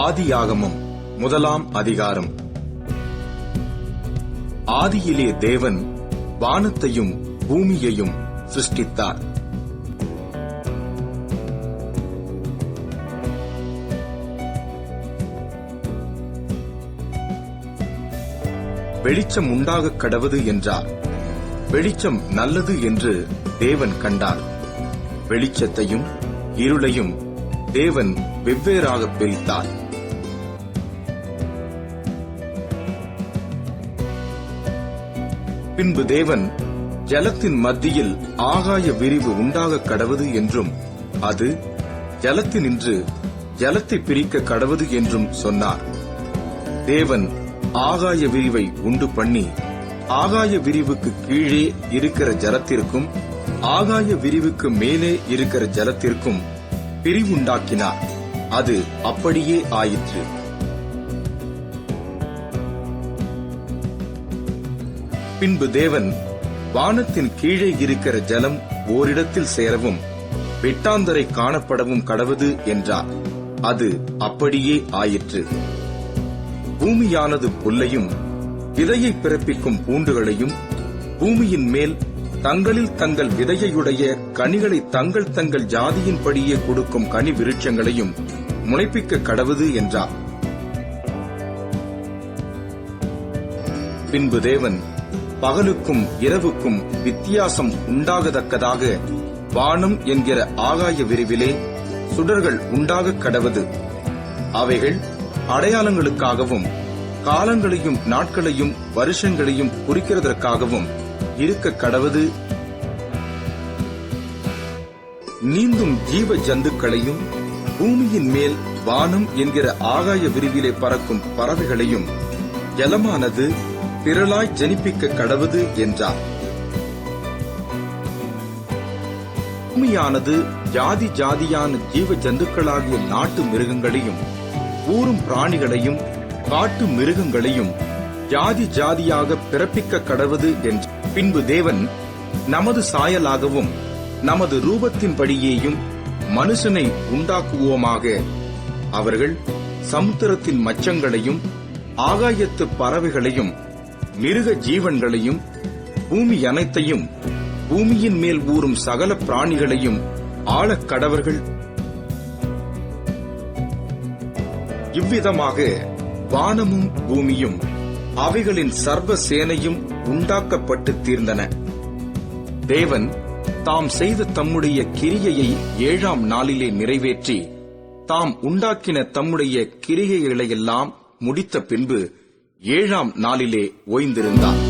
ஆதியாகமம் 1 அதிகாரம். ஆதியிலே தேவன் வானத்தையும் பூமியையும் சிருஷ்டித்தார். வெளிச்சம் உண்டாகக் கடவது என்றார். வெளிச்சம் நல்லது என்று தேவன் கண்டார். வெளிச்சத்தையும் இருளையும் தேவன் வெவ்வேறாக பிரித்தார். பின்பு தேவன் ஜலத்தின் மத்தியில் ஆகாய விரிவு உண்டாகக் கடவது என்றும் அது ஜலத்தினின்று ஜலத்தை பிரிக்க கடவது என்றும் சொன்னார். தேவன் ஆகாய விரிவை உண்டு பண்ணி ஆகாய விரிவுக்கு கீழே இருக்கிற ஜலத்திற்கும் ஆகாய விரிவுக்கு மேலே இருக்கிற ஜலத்திற்கும் பிரிவுண்டாக்கினார். அது அப்படியே ஆயிற்று. பின்பு தேவன் வானத்தின் கீழே இருக்கிற ஜலம் ஓரிடத்தில் சேரவும் வெட்டாந்தரை காணப்படவும் கடவது என்றார். அது அப்படியே ஆயிற்று. பூமியானது புல்லையும் விதையை பிறப்பிக்கும் பூண்டுகளையும் பூமியின் மேல் தங்களில் தங்கள் விதையுடைய கனிகளை தங்கள் தங்கள் ஜாதியின்படியே கொடுக்கும் கனி விருட்சங்களையும் முளைப்பிக்க கடவது என்றார். பின்பு தேவன் பகலுக்கும் இரவுக்கும் வித்தியாசம் உண்டாகத்தக்கதாக வானம் என்கிற ஆகாய விரிவிலே சுடர்கள் உண்டாகக் கடவது. அவைகள் அடையாளங்களுக்காகவும் காலங்களையும் நாட்களையும் வருஷங்களையும் குறிக்கிறதற்காகவும் இருக்க கடவது. நீந்தும் ஜீவ ஜந்துக்களையும் பூமியின் மேல் வானம் என்கிற ஆகாய விரிவிலே பறக்கும் பறவைகளையும் ஜலமானது திரளாய் ஜனிப்பிக்க கடவது என்றார். பூமியானது ஜாதி ஜாதியான ஜீவ ஜந்துக்களாகிய நாட்டு மிருகங்களையும் ஊரும் பிராணிகளையும் காட்டு மிருகங்களையும் ஜாதி ஜாதியாக பிறப்பிக்க கடவது என்று. பின்பு தேவன் நமது சாயலாகவும் நமது ரூபத்தின்படியேயும் மனுஷனை உண்டாக்குவோமாக. அவர்கள் சமுத்திரத்தின் மச்சங்களையும் ஆகாயத்து பறவைகளையும் மிருக ஜீவன்களையும் பூமி அனைத்தையும் பூமியின் மேல் ஊறும் சகல பிராணிகளையும் ஆளக் கடவர்கள். இவ்விதமாக வானமும் பூமியும் அவைகளின் சர்வ சேனையும் உண்டாக்கப்பட்டு தீர்ந்தன. தேவன் தாம் செய்த தம்முடைய கிரியையை 7ஆம் நாளிலே நிறைவேற்றி தாம் உண்டாக்கின தம்முடைய கிரியைகளையெல்லாம் முடித்த பின்பு 7ஆம் நாளிலே ஓய்ந்திருந்தார்.